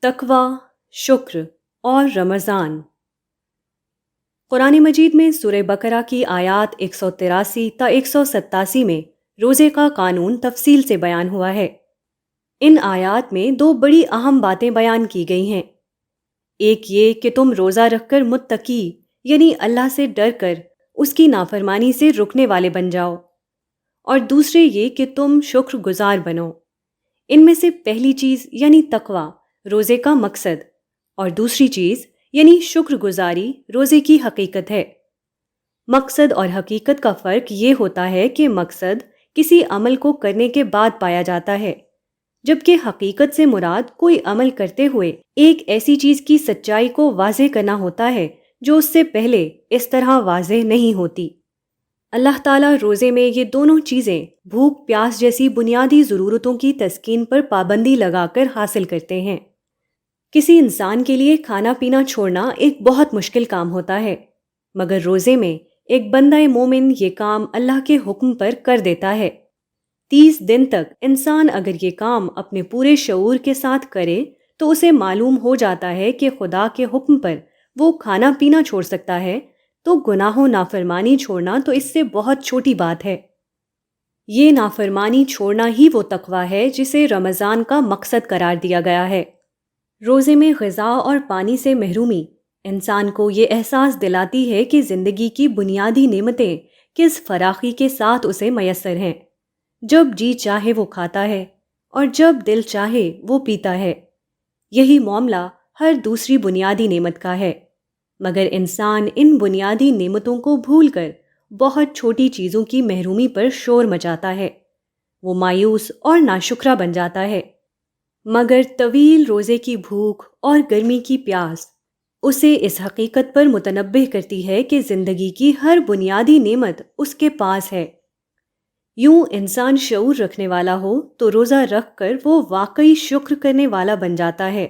تقوی، شکر اور رمضان۔ قرآن مجید میں سورہ بقرہ کی آیات 183 تا 187 میں روزے کا قانون تفصیل سے بیان ہوا ہے۔ ان آیات میں دو بڑی اہم باتیں بیان کی گئی ہیں۔ ایک یہ کہ تم روزہ رکھ کر متقی یعنی اللہ سے ڈر کر اس کی نافرمانی سے رکنے والے بن جاؤ، اور دوسرے یہ کہ تم شکر گزار بنو۔ ان میں سے پہلی چیز یعنی تقوی روزے کا مقصد، اور دوسری چیز یعنی شکر گزاری روزے کی حقیقت ہے۔ مقصد اور حقیقت کا فرق یہ ہوتا ہے کہ مقصد کسی عمل کو کرنے کے بعد پایا جاتا ہے، جبکہ حقیقت سے مراد کوئی عمل کرتے ہوئے ایک ایسی چیز کی سچائی کو واضح کرنا ہوتا ہے جو اس سے پہلے اس طرح واضح نہیں ہوتی۔ اللہ تعالیٰ روزے میں یہ دونوں چیزیں بھوک پیاس جیسی بنیادی ضرورتوں کی تسکین پر پابندی لگا کر حاصل کرتے ہیں۔ کسی انسان کے لیے کھانا پینا چھوڑنا ایک بہت مشکل کام ہوتا ہے، مگر روزے میں ایک بندہ مومن یہ کام اللہ کے حکم پر کر دیتا ہے۔ 30 دن تک انسان اگر یہ کام اپنے پورے شعور کے ساتھ کرے تو اسے معلوم ہو جاتا ہے کہ خدا کے حکم پر وہ کھانا پینا چھوڑ سکتا ہے، تو گناہ و نافرمانی چھوڑنا تو اس سے بہت چھوٹی بات ہے۔ یہ نافرمانی چھوڑنا ہی وہ تقوی ہے جسے رمضان کا مقصد قرار دیا گیا ہے۔ روزے میں غذا اور پانی سے محرومی انسان کو یہ احساس دلاتی ہے کہ زندگی کی بنیادی نعمتیں کس فراخی کے ساتھ اسے میسر ہیں۔ جب جی چاہے وہ کھاتا ہے اور جب دل چاہے وہ پیتا ہے۔ یہی معاملہ ہر دوسری بنیادی نعمت کا ہے، مگر انسان ان بنیادی نعمتوں کو بھول کر بہت چھوٹی چیزوں کی محرومی پر شور مچاتا ہے۔ وہ مایوس اور ناشکرا بن جاتا ہے۔ مگر طویل روزے کی بھوک اور گرمی کی پیاس اسے اس حقیقت پر متنبہ کرتی ہے کہ زندگی کی ہر بنیادی نعمت اس کے پاس ہے۔ یوں انسان شعور رکھنے والا ہو تو روزہ رکھ کر وہ واقعی شکر کرنے والا بن جاتا ہے۔